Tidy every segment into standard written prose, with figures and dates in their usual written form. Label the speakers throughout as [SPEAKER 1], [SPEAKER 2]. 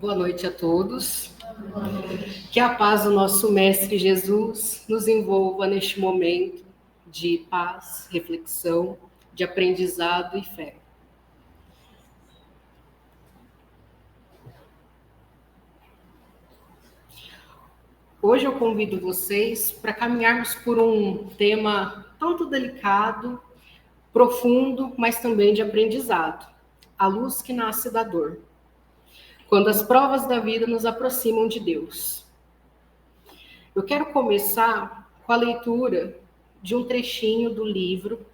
[SPEAKER 1] Boa noite a todos. Que a paz do nosso Mestre Jesus nos envolva neste momento de paz, reflexão, de aprendizado e fé. Hoje eu convido vocês para caminharmos por um tema tanto delicado, profundo, mas também de aprendizado. A luz que nasce da dor. Quando as provas da vida nos aproximam de Deus. Eu quero começar com a leitura de um trechinho do livro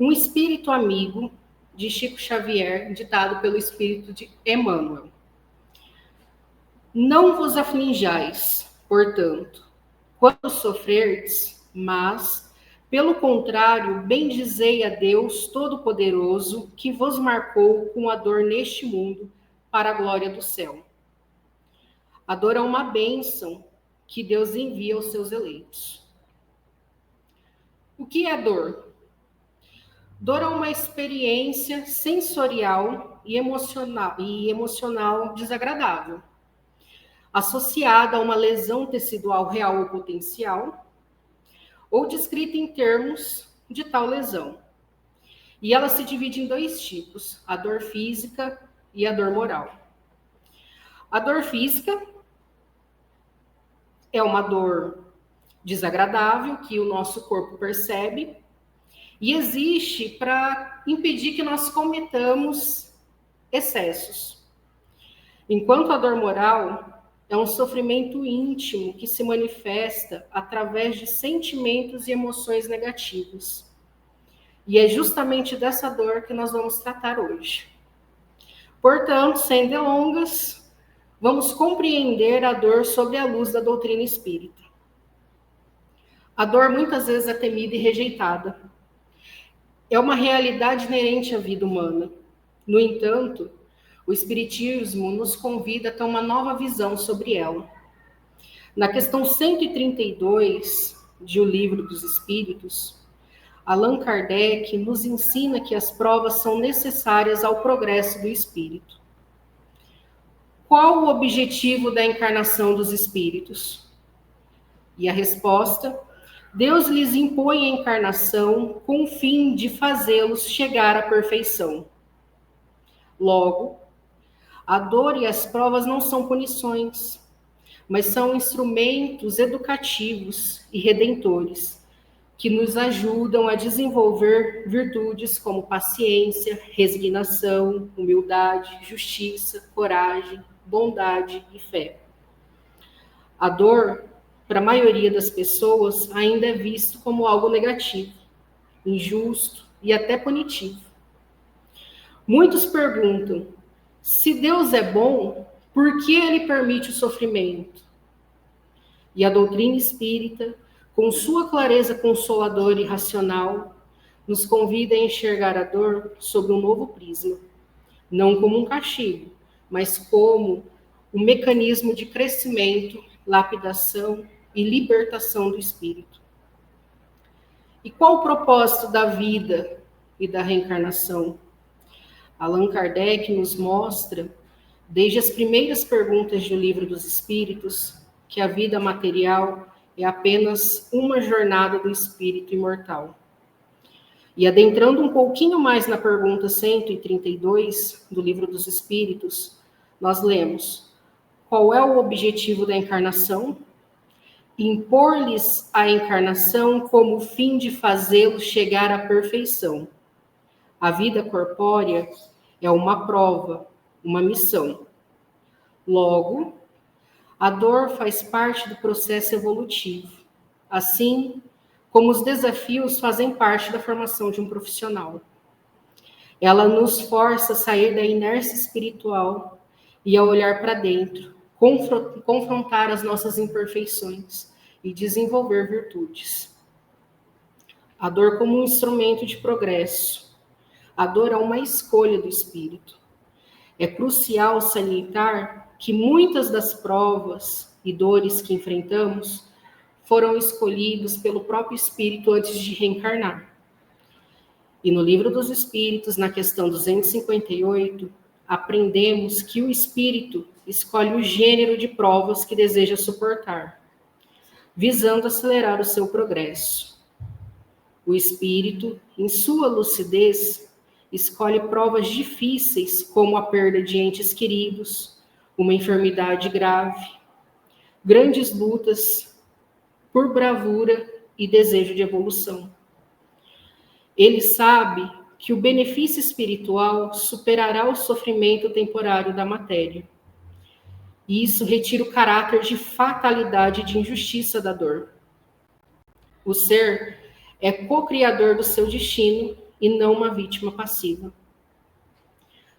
[SPEAKER 1] Um Espírito Amigo, de Chico Xavier, ditado pelo Espírito de Emmanuel. Não vos aflinjais, portanto, quando sofrerdes, mas, pelo contrário, bendizei a Deus Todo-Poderoso, que vos marcou com a dor neste mundo, para a glória do céu. A dor é uma bênção que Deus envia aos seus eleitos. O que é dor? Dor é uma experiência sensorial e emocional desagradável, associada a uma lesão tecidual real ou potencial, ou descrita em termos de tal lesão. E ela se divide em dois tipos, a dor física e a dor moral. A dor física é uma dor desagradável que o nosso corpo percebe e existe para impedir que nós cometamos excessos. Enquanto a dor moral é um sofrimento íntimo que se manifesta através de sentimentos e emoções negativos. E é justamente dessa dor que nós vamos tratar hoje. Portanto, sem delongas, vamos compreender a dor sob a luz da doutrina espírita. A dor muitas vezes é temida e rejeitada. É uma realidade inerente à vida humana. No entanto, o Espiritismo nos convida a ter uma nova visão sobre ela. Na questão 132 de O Livro dos Espíritos, Allan Kardec nos ensina que as provas são necessárias ao progresso do espírito. Qual o objetivo da encarnação dos espíritos? E a resposta: Deus lhes impõe a encarnação com o fim de fazê-los chegar à perfeição. Logo, a dor e as provas não são punições, mas são instrumentos educativos e redentores que nos ajudam a desenvolver virtudes como paciência, resignação, humildade, justiça, coragem, bondade e fé. A dor, para a maioria das pessoas, ainda é visto como algo negativo, injusto e até punitivo. Muitos perguntam: se Deus é bom, por que ele permite o sofrimento? E a doutrina espírita, com sua clareza consoladora e racional, nos convida a enxergar a dor sob um novo prisma, não como um castigo, mas como um mecanismo de crescimento, lapidação e libertação do espírito. E qual o propósito da vida e da reencarnação? Allan Kardec nos mostra, desde as primeiras perguntas do Livro dos Espíritos, que a vida material é apenas uma jornada do espírito imortal. E adentrando um pouquinho mais na pergunta 132 do Livro dos Espíritos, nós lemos: qual é o objetivo da encarnação? Impor-lhes a encarnação como fim de fazê-los chegar à perfeição. A vida corpórea é uma prova, uma missão. Logo, a dor faz parte do processo evolutivo, assim como os desafios fazem parte da formação de um profissional. Ela nos força a sair da inércia espiritual e a olhar para dentro, confrontar as nossas imperfeições e desenvolver virtudes. A dor como um instrumento de progresso. A dor é uma escolha do espírito. É crucial salientar que muitas das provas e dores que enfrentamos foram escolhidos pelo próprio espírito antes de reencarnar. E no Livro dos Espíritos, na questão 258, aprendemos que o espírito escolhe o gênero de provas que deseja suportar, visando acelerar o seu progresso. O espírito, em sua lucidez, escolhe provas difíceis, como a perda de entes queridos, uma enfermidade grave, grandes lutas por bravura e desejo de evolução. Ele sabe que o benefício espiritual superará o sofrimento temporário da matéria. E isso retira o caráter de fatalidade e de injustiça da dor. O ser é co-criador do seu destino e não uma vítima passiva.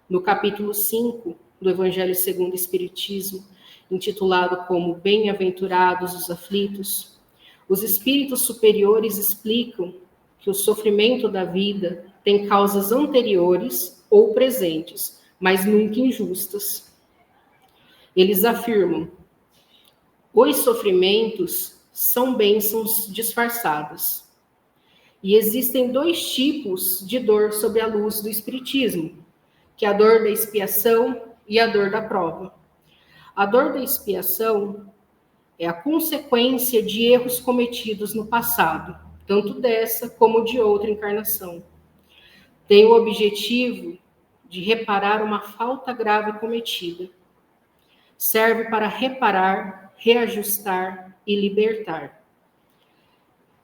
[SPEAKER 1] No capítulo 5 do Evangelho segundo o Espiritismo, intitulado como Bem-aventurados os aflitos, os espíritos superiores explicam que o sofrimento da vida tem causas anteriores ou presentes, mas nunca injustas. Eles afirmam: os sofrimentos são bênçãos disfarçadas. E existem dois tipos de dor sob a luz do Espiritismo, que é a dor da expiação e a dor da prova. A dor da expiação é a consequência de erros cometidos no passado, tanto dessa como de outra encarnação. Tem o objetivo de reparar uma falta grave cometida. Serve para reparar, reajustar e libertar.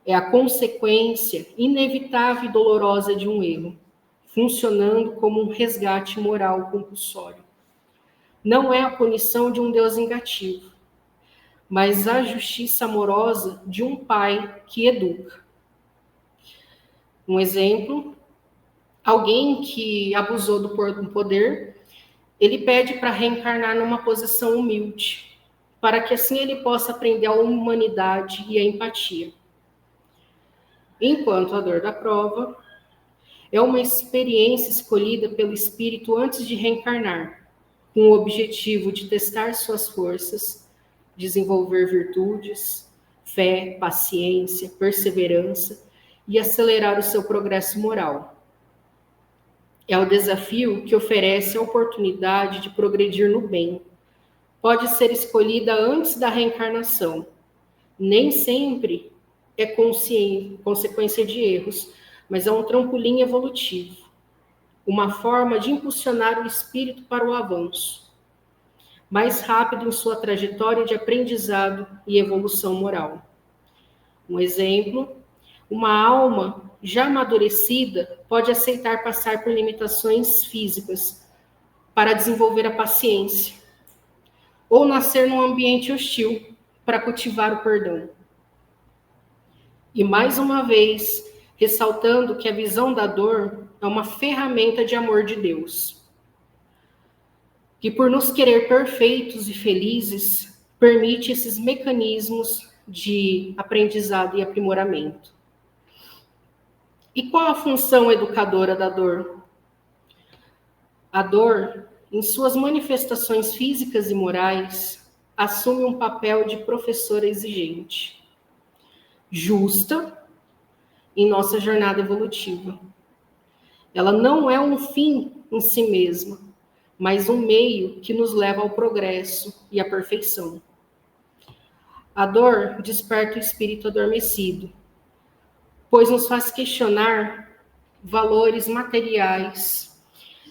[SPEAKER 1] É a consequência inevitável e dolorosa de um erro, funcionando como um resgate moral compulsório. Não é a punição de um Deus vingativo, mas a justiça amorosa de um pai que educa. Um exemplo: alguém que abusou do poder, ele pede para reencarnar numa posição humilde, para que assim ele possa aprender a humanidade e a empatia. Enquanto a dor da prova é uma experiência escolhida pelo espírito antes de reencarnar, com o objetivo de testar suas forças, desenvolver virtudes, fé, paciência, perseverança e acelerar o seu progresso moral. É o desafio que oferece a oportunidade de progredir no bem. Pode ser escolhida antes da reencarnação. Nem sempre é consequência de erros, mas é um trampolim evolutivo, uma forma de impulsionar o espírito para o avanço, mais rápido em sua trajetória de aprendizado e evolução moral. Um exemplo: uma alma já amadurecida pode aceitar passar por limitações físicas para desenvolver a paciência, ou nascer num ambiente hostil para cultivar o perdão. E mais uma vez, ressaltando que a visão da dor é uma ferramenta de amor de Deus, que por nos querer perfeitos e felizes, permite esses mecanismos de aprendizado e aprimoramento. E qual a função educadora da dor? A dor, em suas manifestações físicas e morais, assume um papel de professora exigente, justa em nossa jornada evolutiva. Ela não é um fim em si mesma, mas um meio que nos leva ao progresso e à perfeição. A dor desperta o espírito adormecido, pois nos faz questionar valores materiais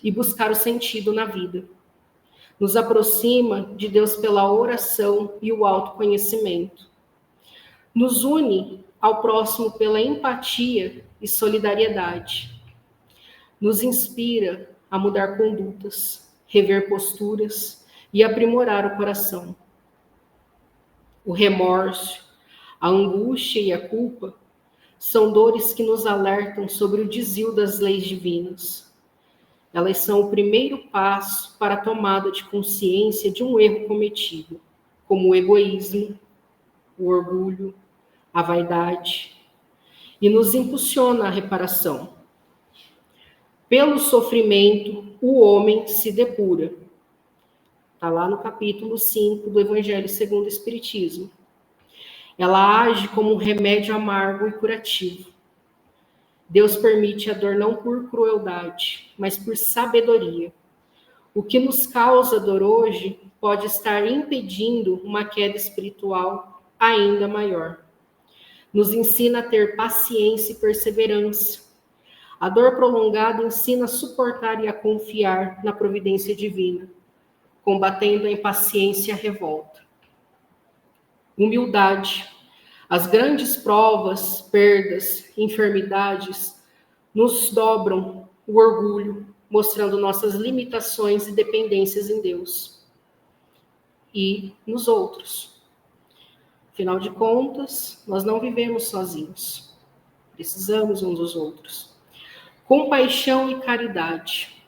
[SPEAKER 1] e buscar o sentido na vida. Nos aproxima de Deus pela oração e o autoconhecimento. Nos une ao próximo pela empatia e solidariedade. Nos inspira a mudar condutas, rever posturas e aprimorar o coração. O remorso, a angústia e a culpa são dores que nos alertam sobre o desvio das leis divinas. Elas são o primeiro passo para a tomada de consciência de um erro cometido, como o egoísmo, o orgulho, a vaidade, e nos impulsiona à reparação. Pelo sofrimento, o homem se depura. Está lá no capítulo 5 do Evangelho segundo o Espiritismo. Ela age como um remédio amargo e curativo. Deus permite a dor não por crueldade, mas por sabedoria. O que nos causa dor hoje pode estar impedindo uma queda espiritual ainda maior. Nos ensina a ter paciência e perseverança. A dor prolongada ensina a suportar e a confiar na providência divina, combatendo a impaciência e a revolta. Humildade. As grandes provas, perdas, enfermidades nos dobram o orgulho, mostrando nossas limitações e dependências em Deus e nos outros. Afinal de contas, nós não vivemos sozinhos. Precisamos uns dos outros. Compaixão e caridade.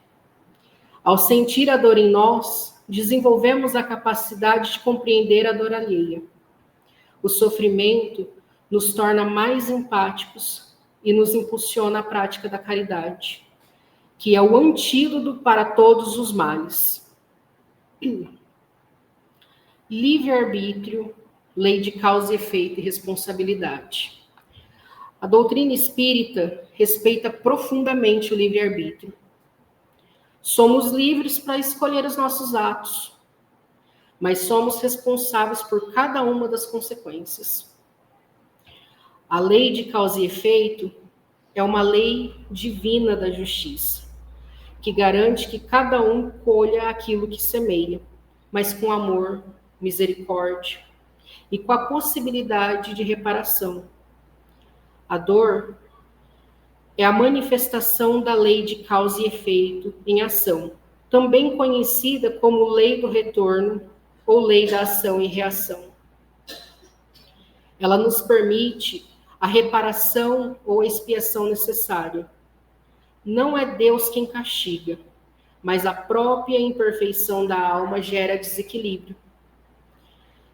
[SPEAKER 1] Ao sentir a dor em nós, desenvolvemos a capacidade de compreender a dor alheia. O sofrimento nos torna mais empáticos e nos impulsiona à prática da caridade, que é o antídoto para todos os males. Livre-arbítrio, lei de causa e efeito e responsabilidade. A doutrina espírita respeita profundamente o livre-arbítrio. Somos livres para escolher os nossos atos, mas somos responsáveis por cada uma das consequências. A lei de causa e efeito é uma lei divina da justiça, que garante que cada um colha aquilo que semeia, mas com amor, misericórdia e com a possibilidade de reparação. A dor é a manifestação da lei de causa e efeito em ação, também conhecida como lei do retorno ou lei da ação e reação. Ela nos permite a reparação ou a expiação necessária. Não é Deus quem castiga, mas a própria imperfeição da alma gera desequilíbrio.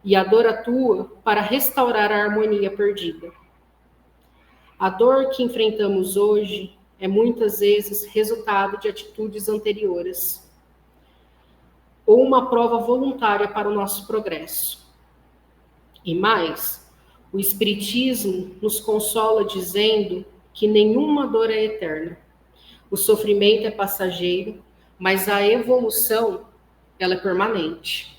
[SPEAKER 1] E a dor atua para restaurar a harmonia perdida. A dor que enfrentamos hoje é muitas vezes resultado de atitudes anteriores, ou uma prova voluntária para o nosso progresso. E mais, o Espiritismo nos consola dizendo que nenhuma dor é eterna. O sofrimento é passageiro, mas a evolução, ela é permanente.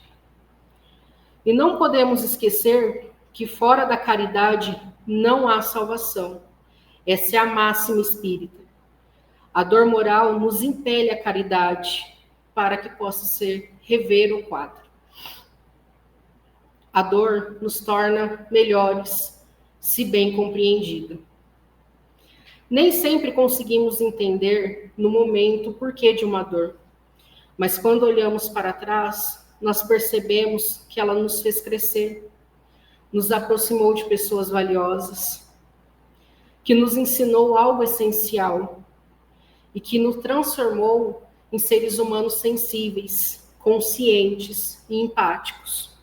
[SPEAKER 1] E não podemos esquecer que fora da caridade não há salvação. Essa é a máxima espírita. A dor moral nos impele a caridade para que possa ser rever o quadro. A dor nos torna melhores, se bem compreendida. Nem sempre conseguimos entender no momento o porquê de uma dor, mas quando olhamos para trás, nós percebemos que ela nos fez crescer, nos aproximou de pessoas valiosas, que nos ensinou algo essencial e que nos transformou em seres humanos sensíveis, conscientes e empáticos.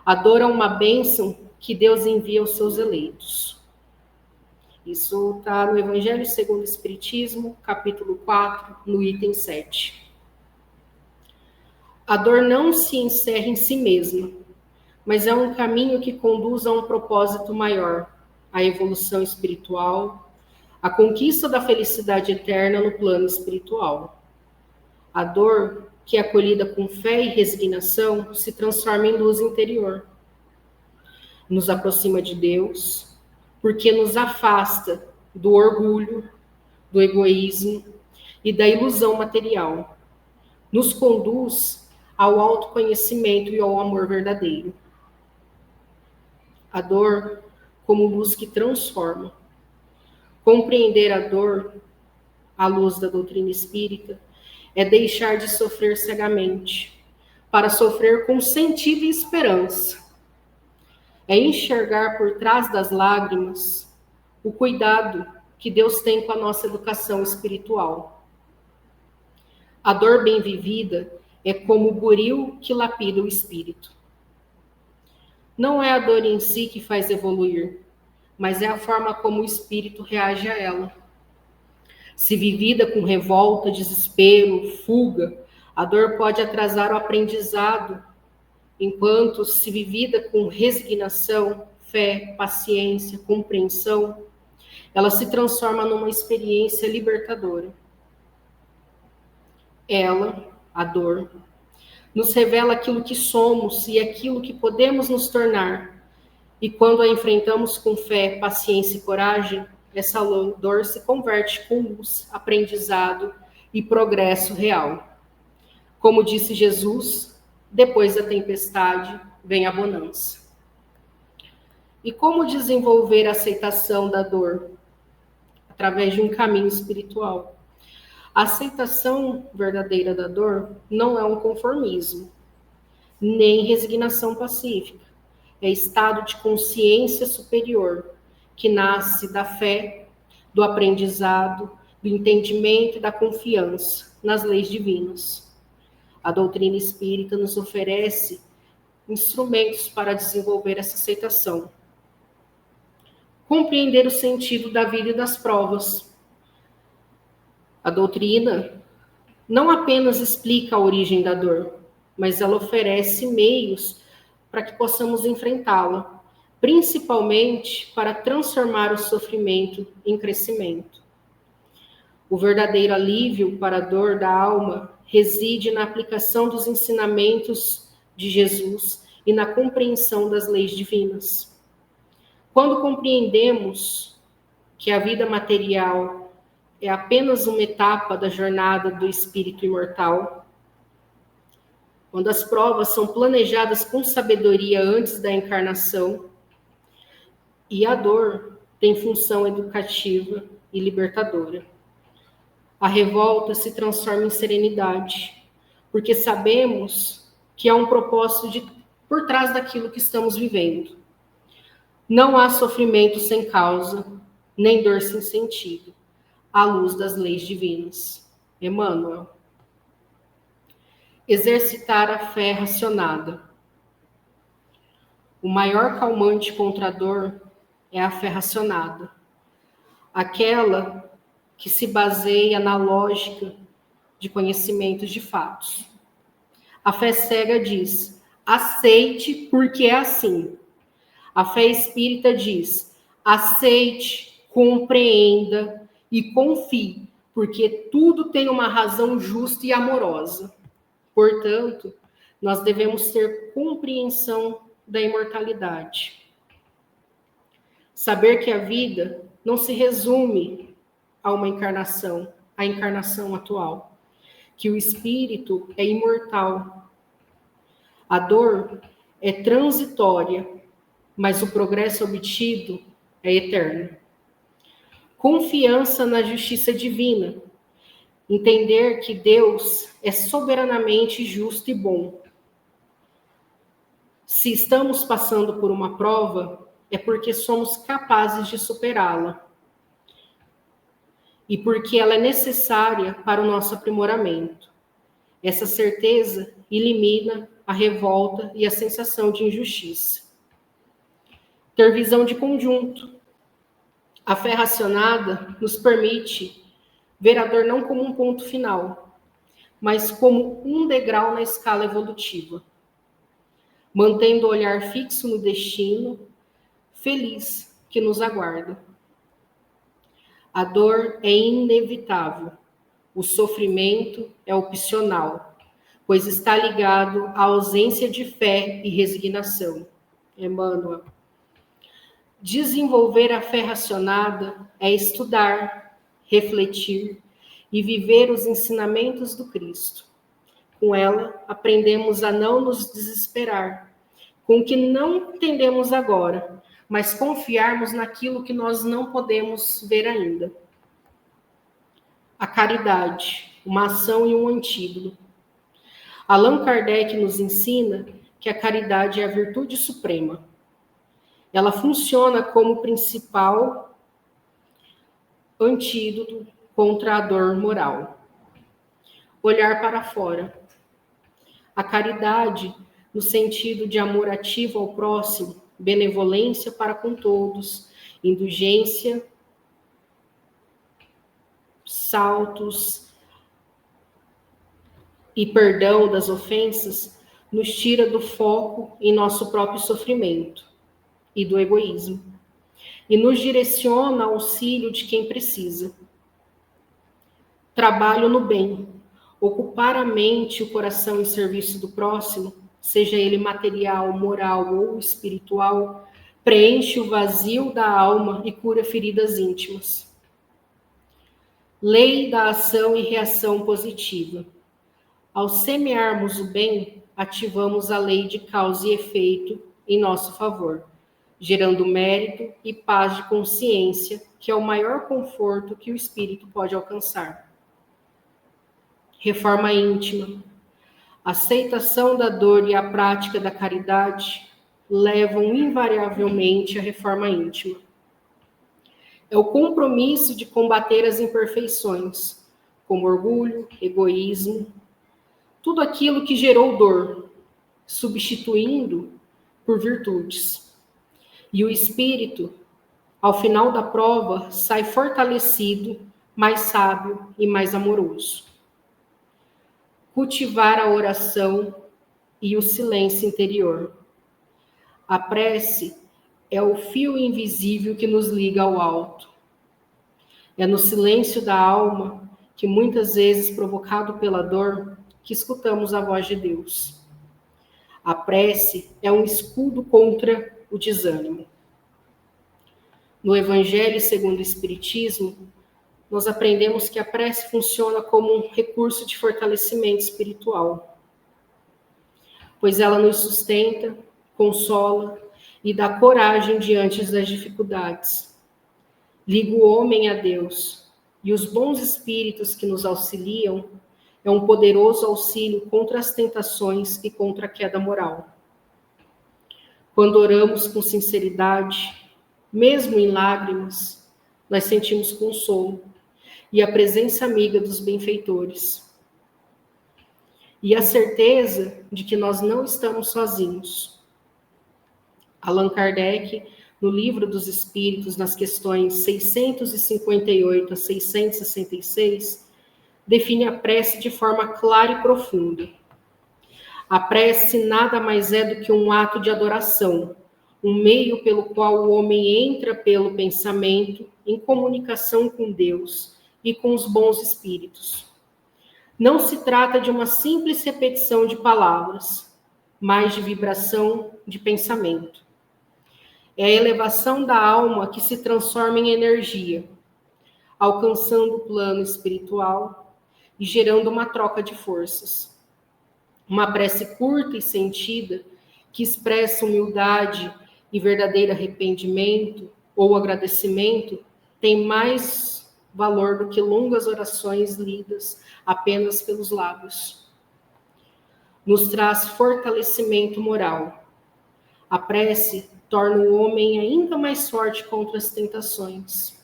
[SPEAKER 1] A dor é uma bênção que Deus envia aos seus eleitos. Isso está no Evangelho segundo o Espiritismo, capítulo 4, no item 7. A dor não se encerra em si mesma, mas é um caminho que conduz a um propósito maior, a evolução espiritual, a conquista da felicidade eterna no plano espiritual. A dor, que é acolhida com fé e resignação, se transforma em luz interior. Nos aproxima de Deus, porque nos afasta do orgulho, do egoísmo e da ilusão material. Nos conduz ao autoconhecimento e ao amor verdadeiro. A dor como luz que transforma. Compreender a dor, à luz da doutrina espírita, é deixar de sofrer cegamente, para sofrer com sentido e esperança. É enxergar por trás das lágrimas o cuidado que Deus tem com a nossa educação espiritual. A dor bem vivida é como o buril que lapida o espírito. Não é a dor em si que faz evoluir, mas é a forma como o espírito reage a ela. Se vivida com revolta, desespero, fuga, a dor pode atrasar o aprendizado, enquanto se vivida com resignação, fé, paciência, compreensão, ela se transforma numa experiência libertadora. Ela a dor, nos revela aquilo que somos e aquilo que podemos nos tornar. E quando a enfrentamos com fé, paciência e coragem, essa dor se converte com luz, aprendizado e progresso real. Como disse Jesus, depois da tempestade vem a bonança. E como desenvolver a aceitação da dor? Através de um caminho espiritual. A aceitação verdadeira da dor não é um conformismo, nem resignação pacífica. É estado de consciência superior, que nasce da fé, do aprendizado, do entendimento e da confiança nas leis divinas. A doutrina espírita nos oferece instrumentos para desenvolver essa aceitação. Compreender o sentido da vida e das provas. A doutrina não apenas explica a origem da dor, mas ela oferece meios para que possamos enfrentá-la, principalmente para transformar o sofrimento em crescimento. O verdadeiro alívio para a dor da alma reside na aplicação dos ensinamentos de Jesus e na compreensão das leis divinas. Quando compreendemos que a vida material é apenas uma etapa da jornada do espírito imortal, quando as provas são planejadas com sabedoria antes da encarnação, e a dor tem função educativa e libertadora. A revolta se transforma em serenidade, porque sabemos que há um propósito por trás daquilo que estamos vivendo. Não há sofrimento sem causa, nem dor sem sentido, à luz das leis divinas. Emmanuel. Exercitar a fé racionada. O maior calmante contra a dor é a fé racionada, aquela que se baseia na lógica de conhecimentos de fatos. A fé cega diz: aceite porque é assim. A fé espírita diz: aceite, compreenda e confie, porque tudo tem uma razão justa e amorosa. Portanto, nós devemos ter compreensão da imortalidade. Saber que a vida não se resume a uma encarnação, a encarnação atual, que o espírito é imortal. A dor é transitória, mas o progresso obtido é eterno. Confiança na justiça divina. Entender que Deus é soberanamente justo e bom. Se estamos passando por uma prova, é porque somos capazes de superá-la. E porque ela é necessária para o nosso aprimoramento. Essa certeza elimina a revolta e a sensação de injustiça. Ter visão de conjunto. A fé racionada nos permite ver a dor não como um ponto final, mas como um degrau na escala evolutiva. Mantendo o olhar fixo no destino, feliz que nos aguarda. A dor é inevitável, o sofrimento é opcional, pois está ligado à ausência de fé e resignação. Emmanuel. Desenvolver a fé racionada é estudar, refletir e viver os ensinamentos do Cristo. Com ela, aprendemos a não nos desesperar com o que não entendemos agora, mas confiarmos naquilo que nós não podemos ver ainda. A caridade, uma ação e um antídoto. Allan Kardec nos ensina que a caridade é a virtude suprema. Ela funciona como principal antídoto contra a dor moral. Olhar para fora. A caridade, no sentido de amor ativo ao próximo, benevolência para com todos, indulgência, saltos e perdão das ofensas, nos tira do foco em nosso próprio sofrimento e do egoísmo, e nos direciona ao auxílio de quem precisa. Trabalho no bem, ocupar a mente e o coração em serviço do próximo, seja ele material, moral ou espiritual, preenche o vazio da alma e cura feridas íntimas. Lei da ação e reação positiva. Ao semearmos o bem, ativamos a lei de causa e efeito em nosso favor, gerando mérito e paz de consciência, que é o maior conforto que o espírito pode alcançar. Reforma íntima. A aceitação da dor e a prática da caridade levam invariavelmente à reforma íntima. É o compromisso de combater as imperfeições, como orgulho, egoísmo, tudo aquilo que gerou dor, substituindo por virtudes. E o espírito, ao final da prova, sai fortalecido, mais sábio e mais amoroso. Cultivar a oração e o silêncio interior. A prece é o fio invisível que nos liga ao alto. É no silêncio da alma, que muitas vezes provocado pela dor, que escutamos a voz de Deus. A prece é um escudo contra o desânimo. No Evangelho segundo o Espiritismo, nós aprendemos que a prece funciona como um recurso de fortalecimento espiritual, pois ela nos sustenta, consola e dá coragem diante das dificuldades. Liga o homem a Deus, e os bons espíritos que nos auxiliam é um poderoso auxílio contra as tentações e contra a queda moral. Quando oramos com sinceridade, mesmo em lágrimas, nós sentimos consolo e a presença amiga dos benfeitores. E a certeza de que nós não estamos sozinhos. Allan Kardec, no Livro dos Espíritos, nas questões 658 a 666, define a prece de forma clara e profunda. A prece nada mais é do que um ato de adoração, um meio pelo qual o homem entra pelo pensamento em comunicação com Deus e com os bons espíritos. Não se trata de uma simples repetição de palavras, mas de vibração de pensamento. É a elevação da alma que se transforma em energia, alcançando o plano espiritual e gerando uma troca de forças. Uma prece curta e sentida, que expressa humildade e verdadeiro arrependimento ou agradecimento, tem mais valor do que longas orações lidas apenas pelos lábios. Nos traz fortalecimento moral. A prece torna o homem ainda mais forte contra as tentações.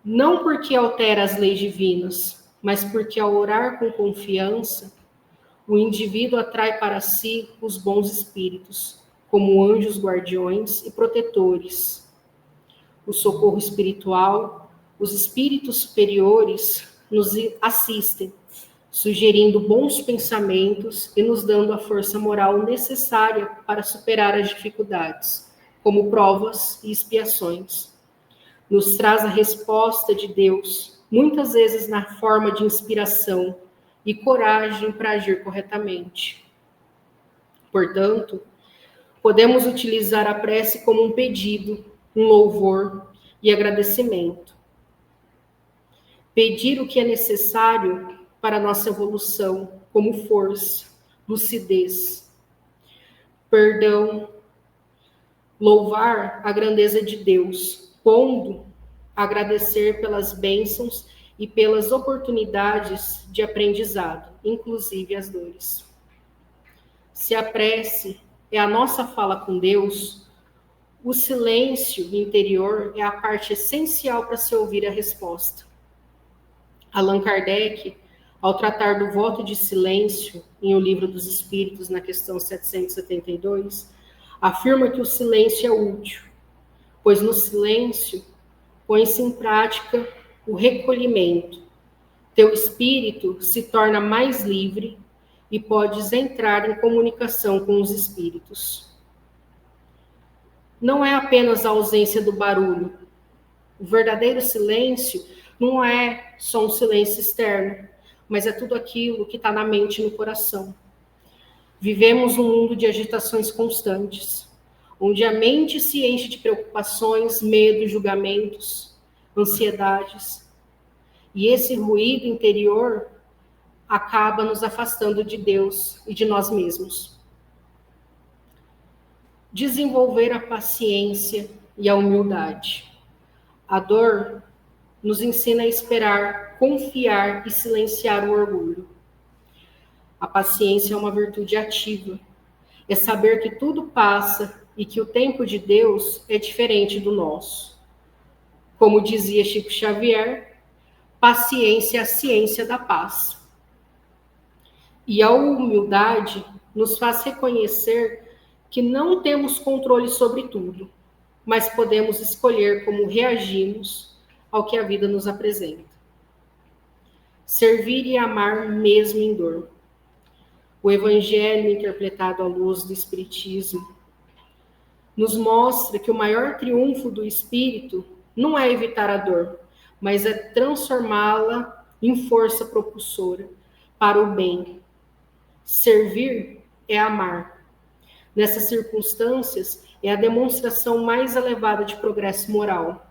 [SPEAKER 1] Não porque altera as leis divinas, mas porque ao orar com confiança, o indivíduo atrai para si os bons espíritos, como anjos guardiões e protetores. O socorro espiritual, os espíritos superiores nos assistem, sugerindo bons pensamentos e nos dando a força moral necessária para superar as dificuldades, como provas e expiações. Nos traz a resposta de Deus, muitas vezes na forma de inspiração e coragem para agir corretamente. Portanto, podemos utilizar a prece como um pedido, um louvor e agradecimento. Pedir o que é necessário para a nossa evolução, como força, lucidez, perdão, louvar a grandeza de Deus, pondo agradecer pelas bênçãos e pelas oportunidades de aprendizado, inclusive as dores. Se a prece é a nossa fala com Deus, o silêncio interior é a parte essencial para se ouvir a resposta. Allan Kardec, ao tratar do voto de silêncio em O Livro dos Espíritos, na questão 772, afirma que o silêncio é útil, pois no silêncio põe-se em prática o recolhimento. Teu espírito se torna mais livre e podes entrar em comunicação com os espíritos. Não é apenas a ausência do barulho. O verdadeiro silêncio não é só um silêncio externo, mas é tudo aquilo que está na mente e no coração. Vivemos num mundo de agitações constantes, onde a mente se enche de preocupações, medos, julgamentos, ansiedades. E esse ruído interior acaba nos afastando de Deus e de nós mesmos. Desenvolver a paciência e a humildade. A dor nos ensina a esperar, confiar e silenciar o orgulho. A paciência é uma virtude ativa. É saber que tudo passa e que o tempo de Deus é diferente do nosso. Como dizia Chico Xavier, paciência é a ciência da paz. E a humildade nos faz reconhecer que não temos controle sobre tudo, mas podemos escolher como reagimos ao que a vida nos apresenta. Servir e amar mesmo em dor. O Evangelho, interpretado à luz do Espiritismo, nos mostra que o maior triunfo do Espírito não é evitar a dor, mas é transformá-la em força propulsora para o bem. Servir é amar. Nessas circunstâncias, é a demonstração mais elevada de progresso moral.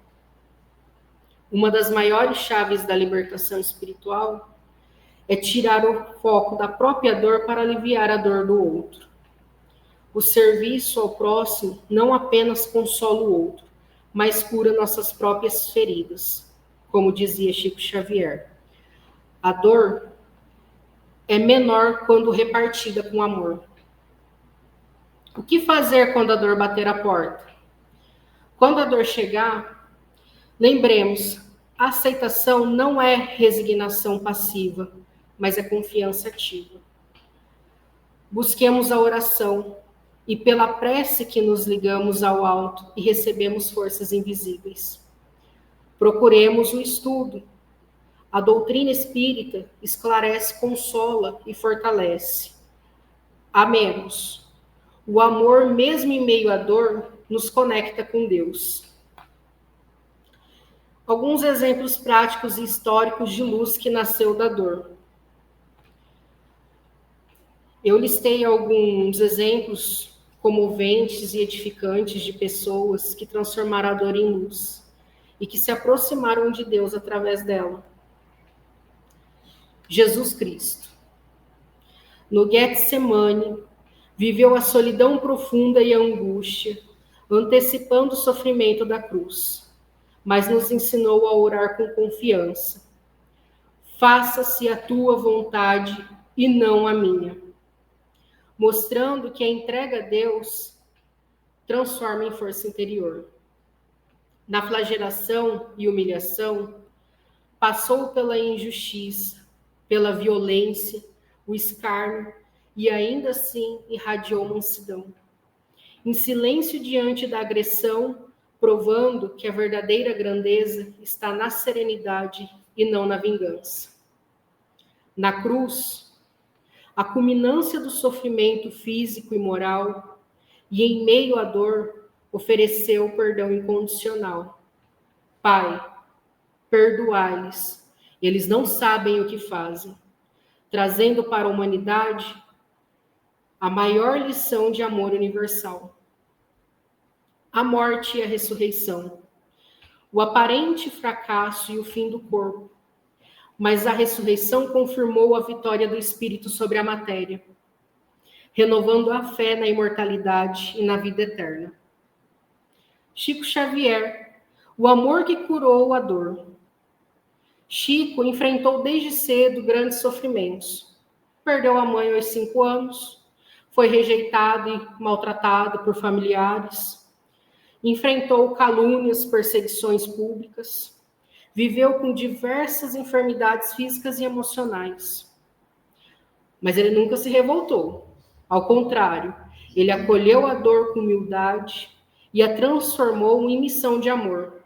[SPEAKER 1] Uma das maiores chaves da libertação espiritual é tirar o foco da própria dor para aliviar a dor do outro. O serviço ao próximo não apenas consola o outro, mas cura nossas próprias feridas, como dizia Chico Xavier. A dor é menor quando repartida com amor. O que fazer quando a dor bater a porta? Quando a dor chegar, lembremos, a aceitação não é resignação passiva, mas é confiança ativa. Busquemos a oração e pela prece que nos ligamos ao alto e recebemos forças invisíveis. Procuremos o estudo. A doutrina espírita esclarece, consola e fortalece. Amemos. O amor, mesmo em meio à dor, nos conecta com Deus. Alguns exemplos práticos e históricos de luz que nasceu da dor. Eu listei alguns exemplos comoventes e edificantes de pessoas que transformaram a dor em luz e que se aproximaram de Deus através dela. Jesus Cristo. No Getsemane, viveu a solidão profunda e a angústia, antecipando o sofrimento da cruz, mas nos ensinou a orar com confiança. Faça-se a tua vontade e não a minha. Mostrando que a entrega a Deus transforma em força interior. Na flagelação e humilhação, passou pela injustiça, pela violência, o escárnio, e ainda assim irradiou mansidão. Em silêncio diante da agressão, provando que a verdadeira grandeza está na serenidade e não na vingança. Na cruz, a culminância do sofrimento físico e moral, e em meio à dor, ofereceu perdão incondicional. Pai, perdoai-lhes, eles não sabem o que fazem, trazendo para a humanidade a maior lição de amor universal. A morte e a ressurreição, o aparente fracasso e o fim do corpo, mas a ressurreição confirmou a vitória do Espírito sobre a matéria, renovando a fé na imortalidade e na vida eterna. Chico Xavier, o amor que curou a dor. Chico enfrentou desde cedo grandes sofrimentos. Perdeu a mãe aos 5 anos, foi rejeitado e maltratado por familiares, enfrentou calúnias, perseguições públicas, viveu com diversas enfermidades físicas e emocionais. Mas ele nunca se revoltou. Ao contrário, ele acolheu a dor com humildade e a transformou em missão de amor.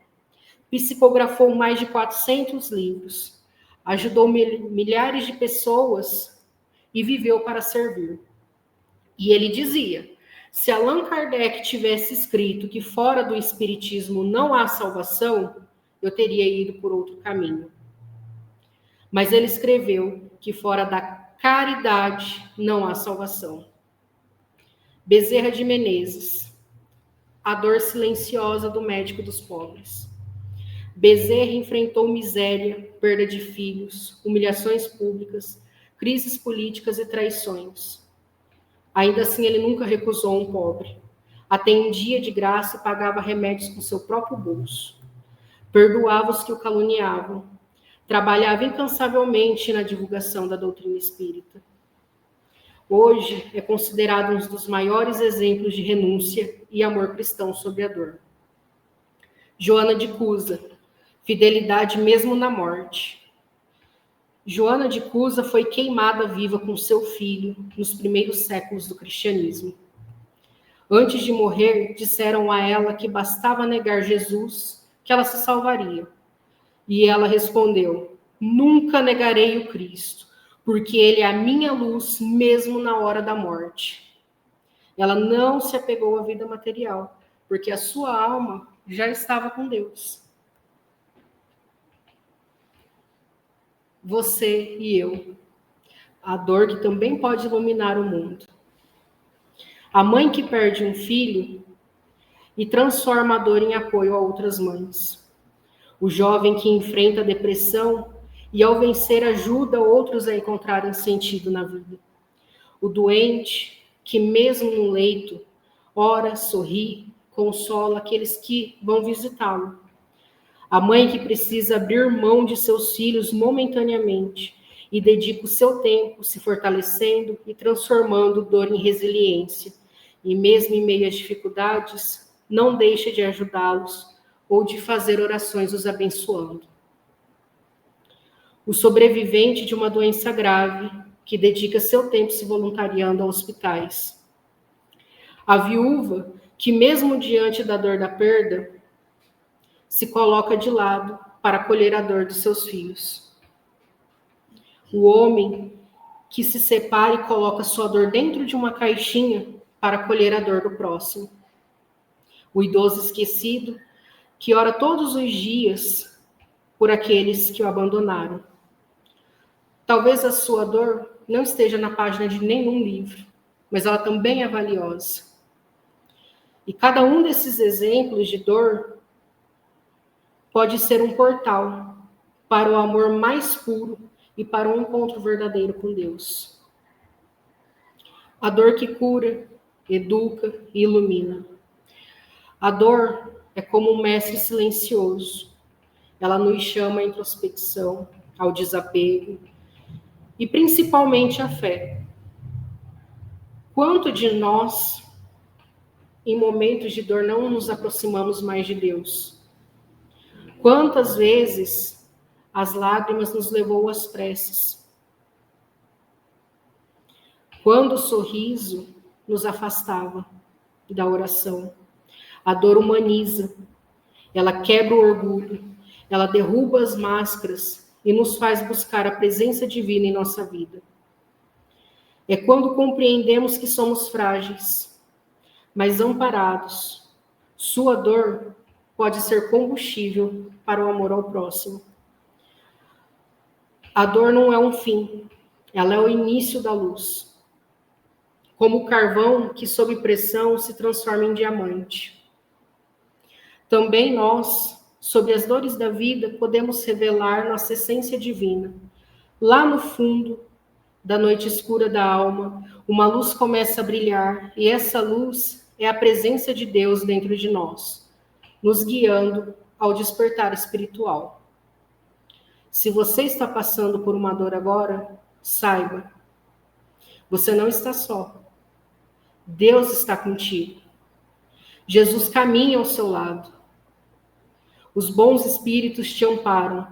[SPEAKER 1] Psicografou mais de 400 livros, ajudou milhares de pessoas e viveu para servir. E ele dizia, se Allan Kardec tivesse escrito que fora do espiritismo não há salvação, eu teria ido por outro caminho. Mas ele escreveu que fora da caridade não há salvação. Bezerra de Menezes, a dor silenciosa do médico dos pobres. Bezerra enfrentou miséria, perda de filhos, humilhações públicas, crises políticas e traições. Ainda assim, ele nunca recusou um pobre. Atendia de graça e pagava remédios com seu próprio bolso. Perdoava os que o caluniavam. Trabalhava incansavelmente na divulgação da doutrina espírita. Hoje é considerado um dos maiores exemplos de renúncia e amor cristão sobre a dor. Joana de Cusa, fidelidade mesmo na morte. Joana de Cusa foi queimada viva com seu filho nos primeiros séculos do cristianismo. Antes de morrer, disseram a ela que bastava negar Jesus, que ela se salvaria. E ela respondeu: nunca negarei o Cristo, porque ele é a minha luz mesmo na hora da morte. Ela não se apegou à vida material, porque a sua alma já estava com Deus. Você e eu, a dor que também pode iluminar o mundo. A mãe que perde um filho e transforma a dor em apoio a outras mães. O jovem que enfrenta a depressão e, ao vencer, ajuda outros a encontrarem sentido na vida. O doente que, mesmo no leito, ora, sorri, consola aqueles que vão visitá-lo. A mãe que precisa abrir mão de seus filhos momentaneamente e dedica o seu tempo se fortalecendo e transformando dor em resiliência. E mesmo em meio às dificuldades, não deixa de ajudá-los ou de fazer orações os abençoando. O sobrevivente de uma doença grave que dedica seu tempo se voluntariando a hospitais. A viúva que, mesmo diante da dor da perda, se coloca de lado para acolher a dor dos seus filhos. O homem que se separa e coloca sua dor dentro de uma caixinha para acolher a dor do próximo. O idoso esquecido que ora todos os dias por aqueles que o abandonaram. Talvez a sua dor não esteja na página de nenhum livro, mas ela também é valiosa. E cada um desses exemplos de dor pode ser um portal para o amor mais puro e para um encontro verdadeiro com Deus. A dor que cura, educa e ilumina. A dor é como um mestre silencioso. Ela nos chama à introspecção, ao desapego e principalmente à fé. Quanto de nós, em momentos de dor, não nos aproximamos mais de Deus? Quantas vezes as lágrimas nos levou às preces? Quando o sorriso nos afastava da oração? A dor humaniza, ela quebra o orgulho, ela derruba as máscaras e nos faz buscar a presença divina em nossa vida. É quando compreendemos que somos frágeis, mas amparados. Sua dor pode ser combustível para o amor ao próximo. A dor não é um fim, ela é o início da luz. Como o carvão que, sob pressão, se transforma em diamante. Também nós, sobre as dores da vida, podemos revelar nossa essência divina. Lá no fundo da noite escura da alma, uma luz começa a brilhar, e essa luz é a presença de Deus dentro de nós, nos guiando ao despertar espiritual. Se você está passando por uma dor agora, saiba, você não está só. Deus está contigo. Jesus caminha ao seu lado. Os bons espíritos te amparam.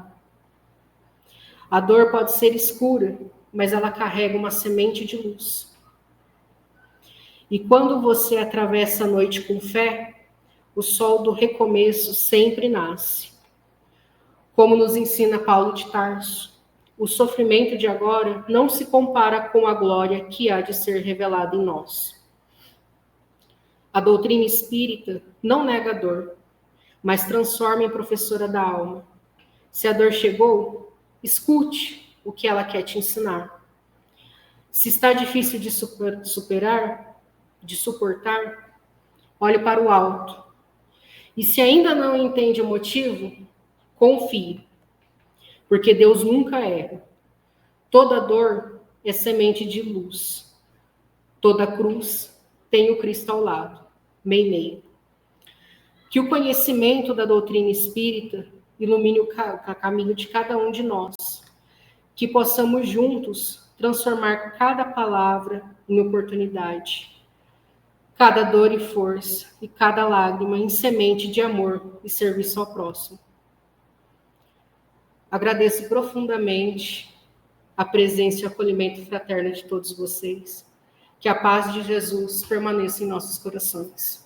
[SPEAKER 1] A dor pode ser escura, mas ela carrega uma semente de luz. E quando você atravessa a noite com fé, o sol do recomeço sempre nasce. Como nos ensina Paulo de Tarso, o sofrimento de agora não se compara com a glória que há de ser revelada em nós. A doutrina espírita não nega a dor, mas transforma em professora da alma. Se a dor chegou, escute, o que ela quer te ensinar. Se está difícil de suportar, olhe para o alto. E se ainda não entende o motivo, confie, porque Deus nunca erra. Toda dor é semente de luz. Toda cruz tem o Cristo ao lado. Meinei. Que o conhecimento da doutrina espírita ilumine o caminho de cada um de nós. Que possamos juntos transformar cada palavra em oportunidade, cada dor e força e cada lágrima em semente de amor e serviço ao próximo. Agradeço profundamente a presença e o acolhimento fraterno de todos vocês. Que a paz de Jesus permaneça em nossos corações.